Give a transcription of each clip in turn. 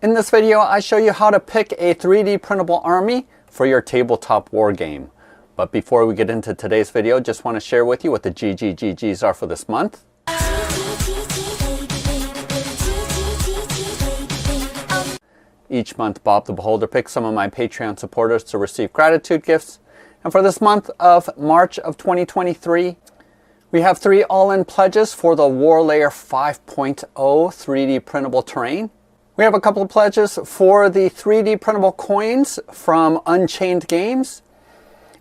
In this video, I show you how to pick a 3D printable army for your tabletop war game. But before we get into today's video, just want to share with you what the GGGGs are for this month. Each month, Bob the Beholder picks some of my Patreon supporters to receive gratitude gifts. And for this month of March of 2023, we have 3 all-in pledges for the Warlayer 5.0 3D printable terrain. We have a couple of pledges for the 3D printable coins from Unchained Games.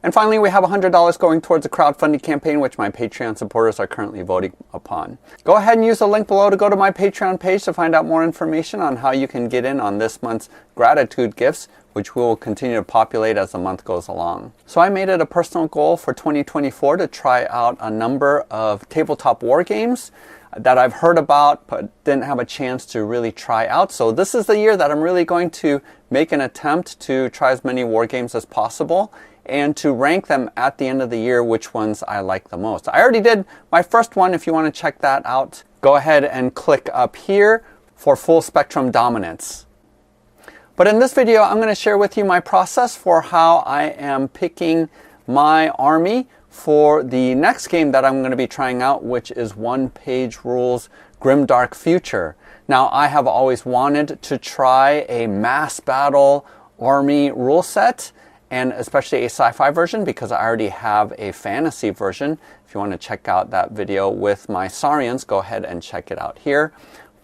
And finally, we have $100 going towards a crowdfunding campaign, which my Patreon supporters are currently voting upon. Go ahead and use the link below to go to my Patreon page to find out more information on how you can get in on this month's gratitude gifts, which we will continue to populate as the month goes along. So I made it a personal goal for 2024 to try out a number of tabletop war games that I've heard about but didn't have a chance to really try out. So this is the year that I'm really going to make an attempt to try as many war games as possible and to rank them at the end of the year which ones I like the most. I already did my first one. If you want to check that out, go ahead and click up here for Full Spectrum Dominance. But in this video, I'm going to share with you my process for how I am picking my army for the next game that I'm going to be trying out, which is One Page Rules Grimdark Future. Now, I have always wanted to try a mass battle army rule set, and especially a sci-fi version, because I already have a fantasy version. If you want to check out that video with my Saurians, go ahead and check it out here.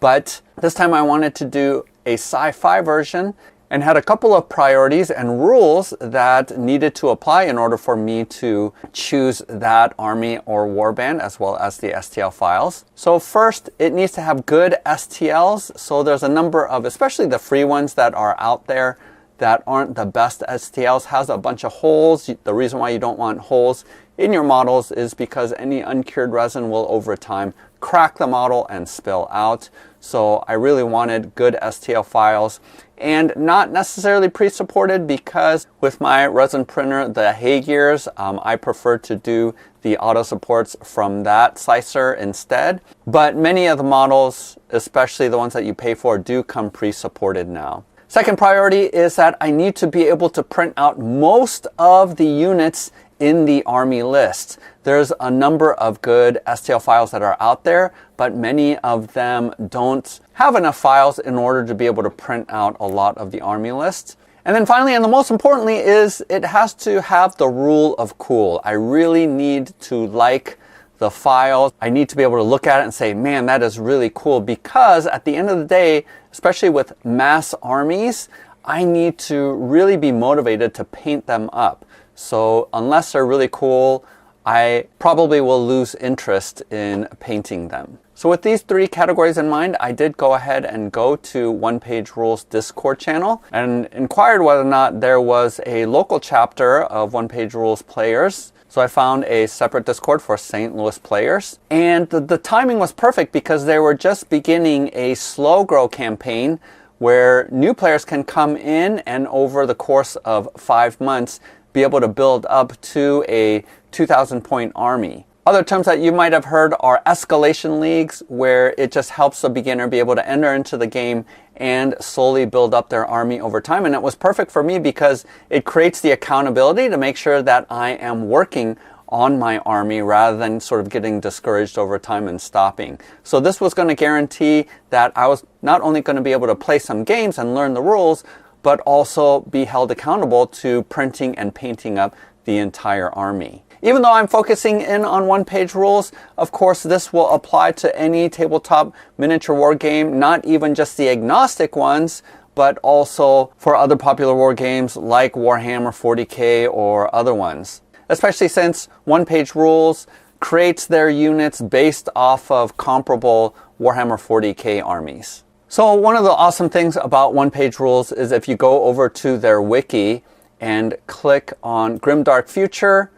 But this time I wanted to do a sci-fi version and had a couple of priorities and rules that needed to apply in order for me to choose that army or warband, as well as the STL files. So first, it needs to have good STLs. So there's a number of, especially the free ones that are out there that aren't the best STLs, has a bunch of holes. The reason why you don't want holes in your models is because any uncured resin will over time crack the model and spill out. So I really wanted good STL files and not necessarily pre-supported, because with my resin printer, the Haygears, I prefer to do the auto supports from that slicer instead. But many of the models, especially the ones that you pay for, do come pre-supported now. Second priority is that I need to be able to print out most of the units in the army list. There's a number of good STL files that are out there, but many of them don't have enough files in order to be able to print out a lot of the army list. And then finally, and the most importantly, is it has to have the rule of cool. I really need to like the files. I need to be able to look at it and say, man, that is really cool, because at the end of the day, especially with mass armies, I need to really be motivated to paint them up. So unless they're really cool, I probably will lose interest in painting them. So with these 3 categories in mind, I did go ahead and go to One Page Rules Discord channel and inquired whether or not there was a local chapter of One Page Rules players. So I found a separate Discord for St. Louis players. And the timing was perfect, because they were just beginning a slow grow campaign where new players can come in and over the course of 5 months be able to build up to a 2,000 point army. Other terms that you might have heard are escalation leagues, where it just helps the beginner be able to enter into the game and slowly build up their army over time. And it was perfect for me because it creates the accountability to make sure that I am working on my army rather than sort of getting discouraged over time and stopping. So this was going to guarantee that I was not only going to be able to play some games and learn the rules, but also be held accountable to printing and painting up the entire army. Even though I'm focusing in on One Page Rules, of course, this will apply to any tabletop miniature war game, not even just the agnostic ones, but also for other popular war games like Warhammer 40K or other ones. Especially since One Page Rules creates their units based off of comparable Warhammer 40K armies. So one of the awesome things about One Page Rules is if you go over to their wiki and click on Grimdark Future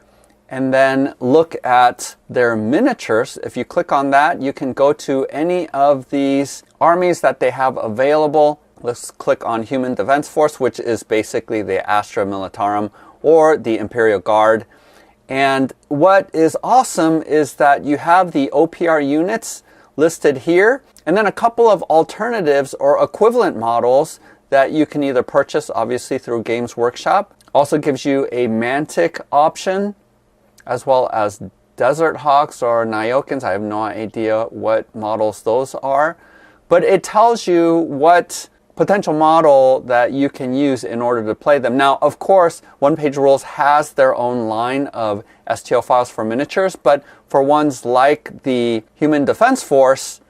and then look at their miniatures, if you click on that, you can go to any of these armies that they have available. Let's click on Human Defense Force, which is basically the Astra Militarum or the Imperial Guard. And what is awesome is that you have the OPR units listed here. And then a couple of alternatives or equivalent models that you can either purchase, obviously, through Games Workshop. Also gives you a Mantic option, as well as Desert Hawks or Nyokans. I have no idea what models those are. But it tells you what potential model that you can use in order to play them. Now, of course, One Page Rules has their own line of STL files for miniatures, but for ones like the Human Defense Force,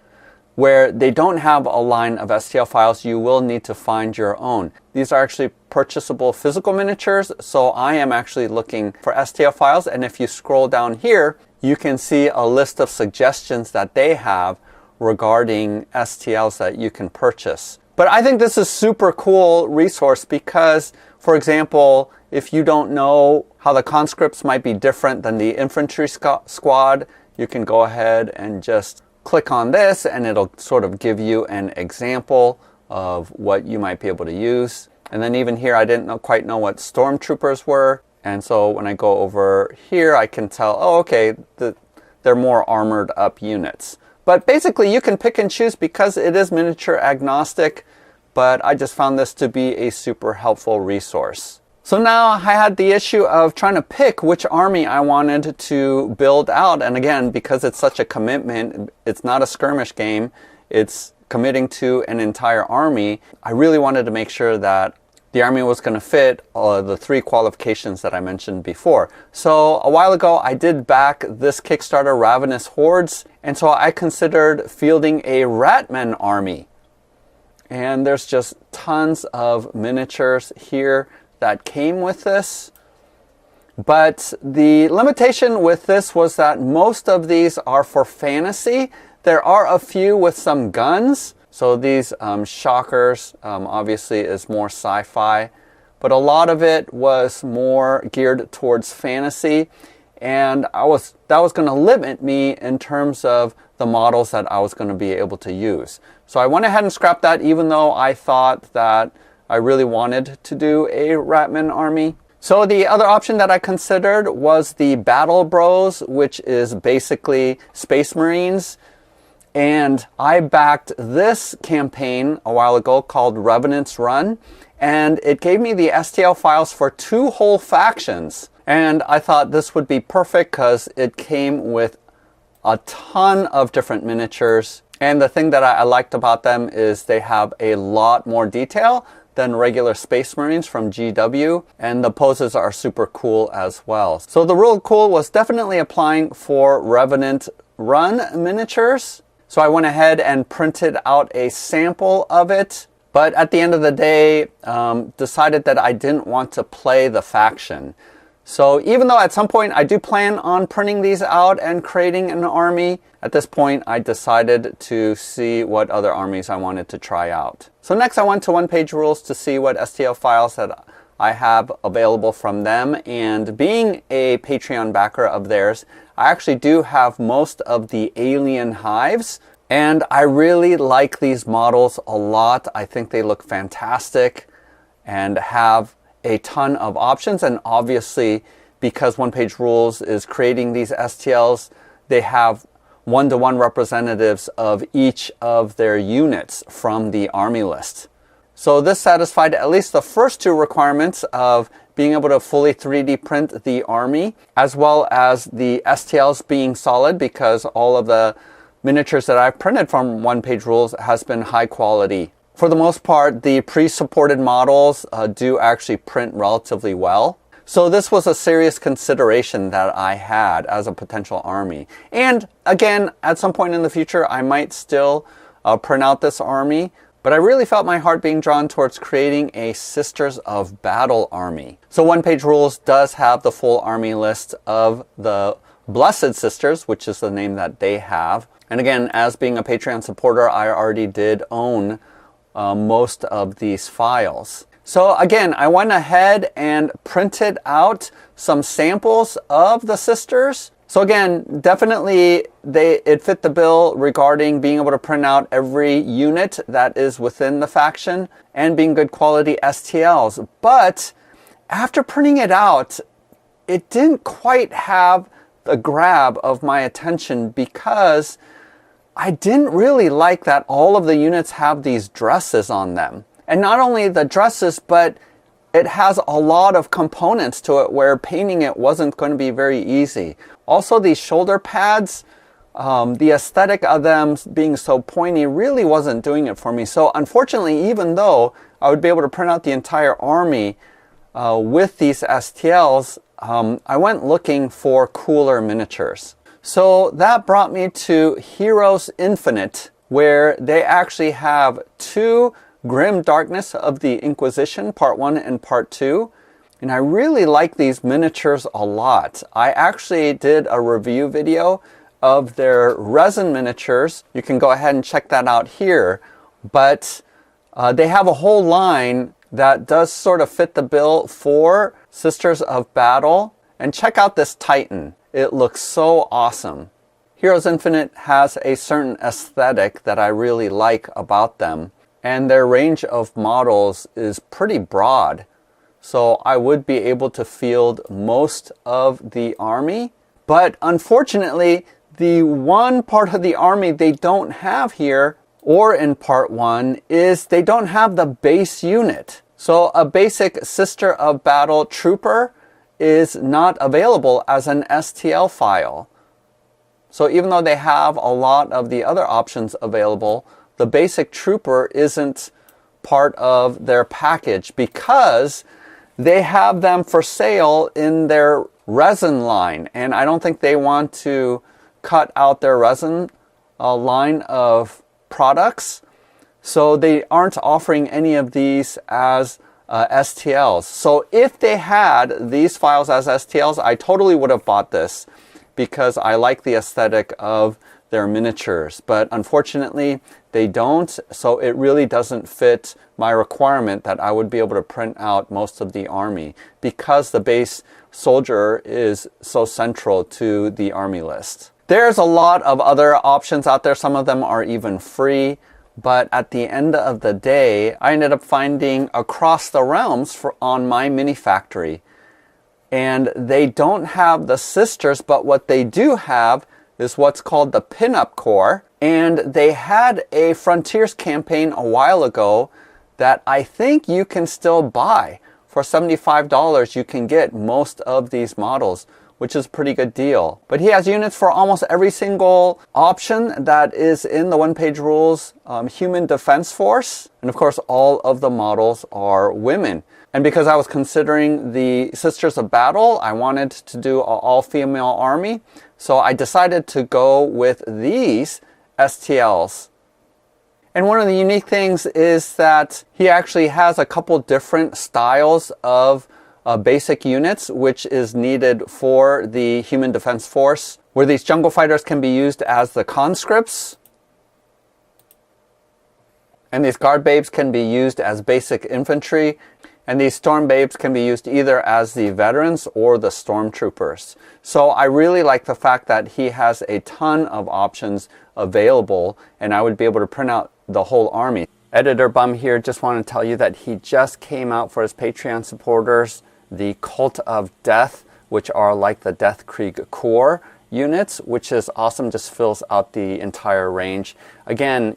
where they don't have a line of STL files, you will need to find your own. These are actually purchasable physical miniatures, so I am actually looking for STL files, and if you scroll down here, you can see a list of suggestions that they have regarding STLs that you can purchase. But I think this is a super cool resource because, for example, if you don't know how the conscripts might be different than the infantry squad, you can go ahead and just click on this and it'll sort of give you an example of what you might be able to use. And then even here, I didn't quite know what stormtroopers were. And so when I go over here, I can tell, oh, okay, they're more armored up units. But basically, you can pick and choose because it is miniature agnostic, but I just found this to be a super helpful resource. So now I had the issue of trying to pick which army I wanted to build out. And again, because it's such a commitment, it's not a skirmish game, it's committing to an entire army. I really wanted to make sure that the army was going to fit the 3 qualifications that I mentioned before. So a while ago, I did back this Kickstarter, Ravenous Hordes, and so I considered fielding a Ratmen army. And there's just tons of miniatures here that came with this. But the limitation with this was that most of these are for fantasy. There are a few with some guns. So these shockers obviously is more sci-fi, but a lot of it was more geared towards fantasy. And that was going to limit me in terms of the models that I was going to be able to use. So I went ahead and scrapped that, even though I thought that I really wanted to do a Ratman army. So the other option that I considered was the Battle Bros, which is basically Space Marines. And I backed this campaign a while ago called Revenant's Run, and it gave me the STL files for 2 whole factions. And I thought this would be perfect because it came with a ton of different miniatures. And the thing that I liked about them is they have a lot more detail than regular Space Marines from GW, and the poses are super cool as well. So the rule cool was definitely applying for Revenant Run miniatures. So I went ahead and printed out a sample of it, but at the end of the day, decided that I didn't want to play the faction. So even though at some point I do plan on printing these out and creating an army, at this point I decided to see what other armies I wanted to try out. So next I went to One Page Rules to see what STL files that I have available from them, and being a Patreon backer of theirs, I actually do have most of the alien hives, and I really like these models a lot. I think they look fantastic and have a ton of options, and obviously because One Page Rules is creating these STLs, they have one-to-one representatives of each of their units from the army list. So this satisfied at least the first 2 requirements of being able to fully 3D print the army, as well as the STLs being solid, because all of the miniatures that I've printed from One Page Rules has been high quality. For the most part, the pre-supported models do actually print relatively well. So this was a serious consideration that I had as a potential army. And again, at some point in the future, I might still print out this army, but I really felt my heart being drawn towards creating a Sisters of Battle army. So One Page Rules does have the full army list of the Blessed Sisters, which is the name that they have. And again, as being a Patreon supporter, I already did own most of these files. So again, I went ahead and printed out some samples of the sisters. So again, definitely it fit the bill regarding being able to print out every unit that is within the faction and being good quality STLs. But after printing it out, it didn't quite have the grab of my attention because I didn't really like that all of the units have these dresses on them. And not only the dresses, but it has a lot of components to it where painting it wasn't going to be very easy. Also, these shoulder pads, the aesthetic of them being so pointy really wasn't doing it for me. So unfortunately, even though I would be able to print out the entire army with these STLs, I went looking for cooler miniatures. So that brought me to Heroes Infinite, where they actually have 2 Grim Darkness of the Inquisition, Part 1 and Part 2. And I really like these miniatures a lot. I actually did a review video of their resin miniatures. You can go ahead and check that out here. But they have a whole line that does sort of fit the bill for Sisters of Battle. And check out this Titan. It looks so awesome. Heroes Infinite has a certain aesthetic that I really like about them. And their range of models is pretty broad. So I would be able to field most of the army. But unfortunately, the one part of the army they don't have here, or in Part 1, is they don't have the base unit. So a basic Sister of Battle trooper is not available as an STL file. So even though they have a lot of the other options available, the basic trooper isn't part of their package because they have them for sale in their resin line. And I don't think they want to cut out their resin line of products. So they aren't offering any of these as STLs. So if they had these files as STLs, I totally would have bought this because I like the aesthetic of their miniatures. But unfortunately, they don't. So it really doesn't fit my requirement that I would be able to print out most of the army because the base soldier is so central to the army list. There's a lot of other options out there. Some of them are even free. But at the end of the day, I ended up finding Across the Realms on my mini factory. And they don't have the sisters, but what they do have is what's called the Pinup Corps. And they had a Frontiers campaign a while ago that I think you can still buy. For $75, you can get most of these models, which is a pretty good deal. But he has units for almost every single option that is in the one-page rules Human Defense Force. And of course, all of the models are women. And because I was considering the Sisters of Battle, I wanted to do an all-female army. So I decided to go with these STLs. And one of the unique things is that he actually has a couple different styles of basic units, which is needed for the Human Defense Force, where these jungle fighters can be used as the conscripts. And these guard babes can be used as basic infantry. And these storm babes can be used either as the veterans or the stormtroopers. So I really like the fact that he has a ton of options available, and I would be able to print out the whole army. Editor Bum here just want to tell you that he just came out for his Patreon supporters the Cult of Death, which are like the Death Krieg Corps units, which is awesome, just fills out the entire range. Again,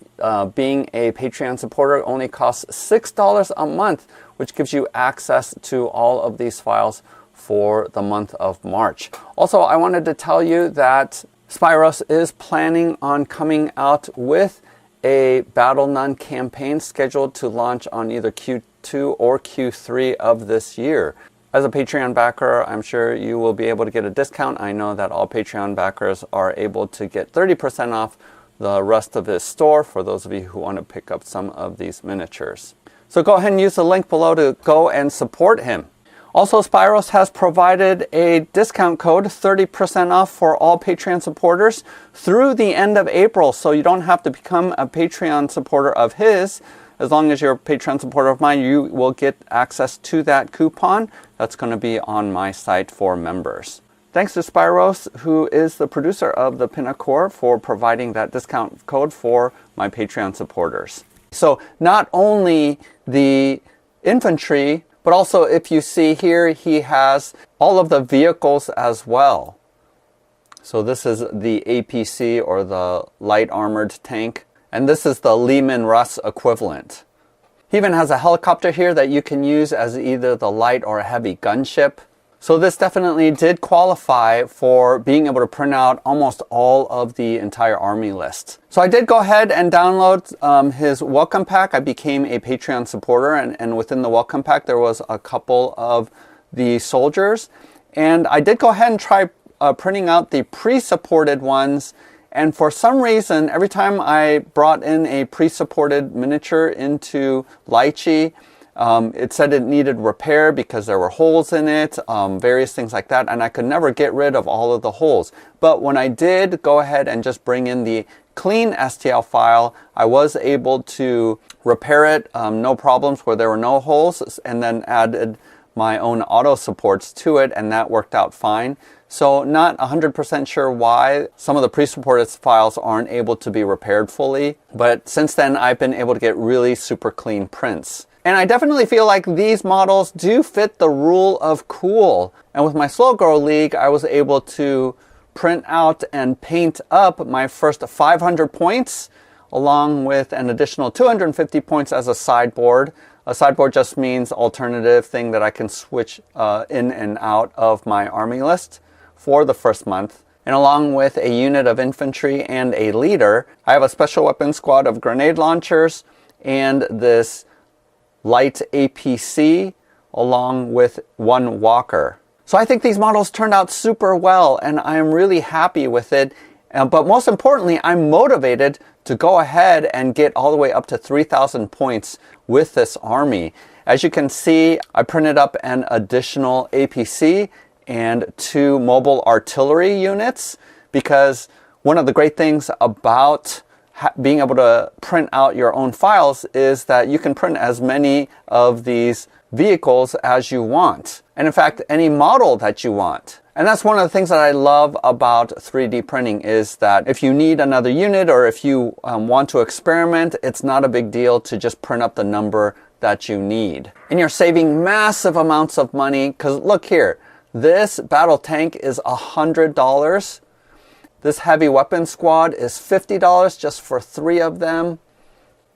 being a Patreon supporter only costs $6 a month, which gives you access to all of these files for the month of March. Also, I wanted to tell you that Spyros is planning on coming out with a Battle Nun campaign scheduled to launch on either Q2 or Q3 of this year. As a Patreon backer, I'm sure you will be able to get a discount. I know that all Patreon backers are able to get 30% off the rest of his store for those of you who want to pick up some of these miniatures. So go ahead and use the link below to go and support him. Also, Spyros has provided a discount code, 30% off for all Patreon supporters through the end of April. So you don't have to become a Patreon supporter of his. As long as you're a Patreon supporter of mine, you will get access to that coupon. That's going to be on my site for members. Thanks to Spyros, who is the producer of the Pinup Corps, for providing that discount code for my Patreon supporters. So not only the infantry, but also if you see here, he has all of the vehicles as well. So this is the APC, or the light armored tank. And this is the Lehman Russ equivalent. He even has a helicopter here that you can use as either the light or a heavy gunship. So this definitely did qualify for being able to print out almost all of the entire army list. So I did go ahead and download his welcome pack. I became a Patreon supporter, and within the welcome pack there was a couple of the soldiers. And I did go ahead and try printing out the pre-supported ones. And for some reason, every time I brought in a pre-supported miniature into Lychee, it said it needed repair because there were holes in it, various things like that, and I could never get rid of all of the holes. But when I did go ahead and just bring in the clean STL file, I was able to repair it, no problems, where there were no holes, and then added my own auto supports to it, and that worked out fine. So not 100% sure why some of the pre-supported files aren't able to be repaired fully, but since then I've been able to get really super clean prints. And I definitely feel like these models do fit the rule of cool. And with my Slow Grow League, I was able to print out and paint up my first 500 points, along with an additional 250 points as a sideboard. A sideboard just means alternative thing that I can switch in and out of my army list for the first month. And along with a unit of infantry and a leader, I have a special weapons squad of grenade launchers and this light APC along with one walker. So I think these models turned out super well, and I am really happy with it. But most importantly, I'm motivated to go ahead and get all the way up to 3,000 points with this army. As you can see, I printed up an additional APC and 2 mobile artillery units, because one of the great things about being able to print out your own files is that you can print as many of these vehicles as you want. And in fact, any model that you want. And that's one of the things that I love about 3D printing, is that if you need another unit, or if you want to experiment, it's not a big deal to just print up the number that you need. And you're saving massive amounts of money, because look here, this battle tank is $100. This heavy weapon squad is $50 just for 3 of them.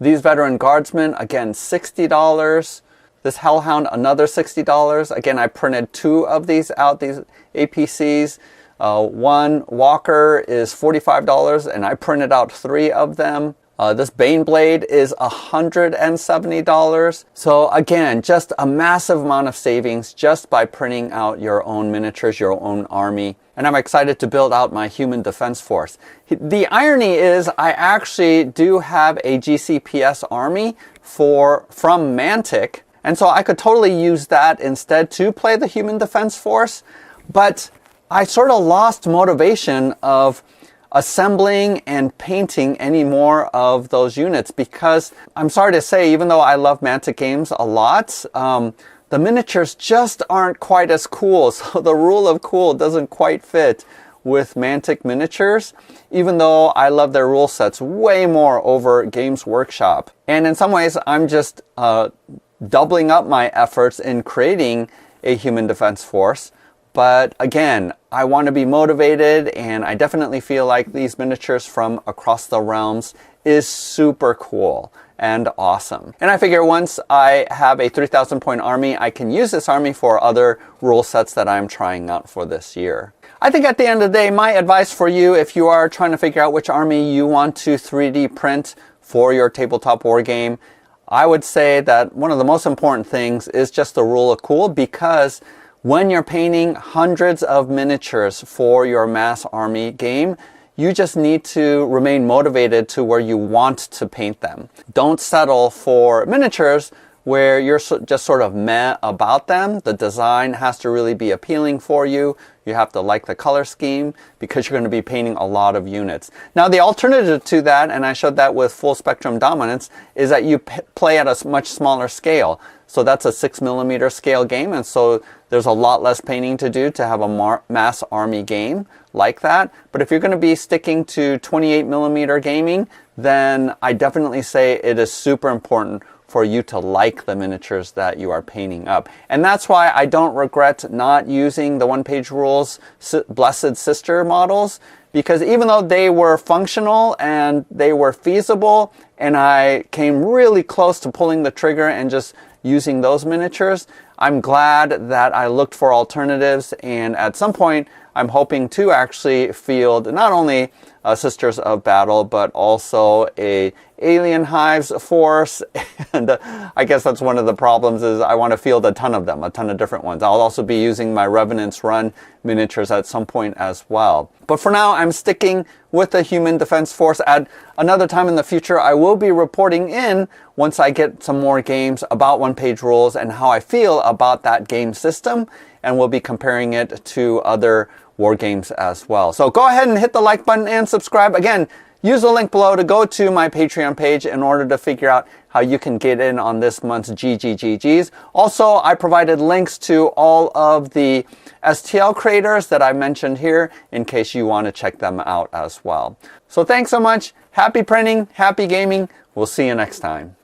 These veteran guardsmen, again, $60. This hellhound, another $60. Again, I printed 2 of these out, these APCs. One walker is $45, and I printed out 3 of them. This Baneblade is $170. So again, just a massive amount of savings just by printing out your own miniatures, your own army. And I'm excited to build out my human defense force. The irony is I actually do have a GCPS army from Mantic. And so I could totally use that instead to play the human defense force. But I sort of lost motivation of assembling and painting any more of those units, because I'm sorry to say, even though I love Mantic games a lot, the miniatures just aren't quite as cool. So the rule of cool doesn't quite fit with Mantic miniatures, even though I love their rule sets way more over Games Workshop. And in some ways, I'm just doubling up my efforts in creating a human defense force. But again, I want to be motivated, and I definitely feel like these miniatures from Across the Realms is super cool and awesome. And I figure once I have a 3,000 point army, I can use this army for other rule sets that I'm trying out for this year. I think at the end of the day, my advice for you, if you are trying to figure out which army you want to 3D print for your tabletop war game, I would say that one of the most important things is just the rule of cool, because when you're painting hundreds of miniatures for your mass army game, you just need to remain motivated to where you want to paint them. Don't settle for miniatures where you're just sort of meh about them. The design has to really be appealing for you. You have to like the color scheme, because you're going to be painting a lot of units. Now, the alternative to that, and I showed that with Full Spectrum Dominance, is that you play at a much smaller scale. So that's a 6mm scale game, and so there's a lot less painting to do to have a mass army game like that. But if you're going to be sticking to 28mm gaming, then I definitely say it is super important for you to like the miniatures that you are painting up. And that's why I don't regret not using the one-page rules Blessed Sister models, because even though they were functional and they were feasible, and I came really close to pulling the trigger and just using those miniatures, I'm glad that I looked for alternatives, and at some point I'm hoping to actually field not only Sisters of Battle, but also a alien Hives force. And I guess that's one of the problems, is I want to field a ton of them, a ton of different ones. I'll also be using my Revenants Run miniatures at some point as well. But for now, I'm sticking with the Human Defense Force. At another time in the future, I will be reporting in, once I get some more games, about one-page rules and how I feel about that game system. And we'll be comparing it to other war games as well. So go ahead and hit the like button and subscribe. Again, use the link below to go to my Patreon page in order to figure out how you can get in on this month's GGGGs. Also, I provided links to all of the STL creators that I mentioned here in case you want to check them out as well. So thanks so much. Happy printing, happy gaming. We'll see you next time.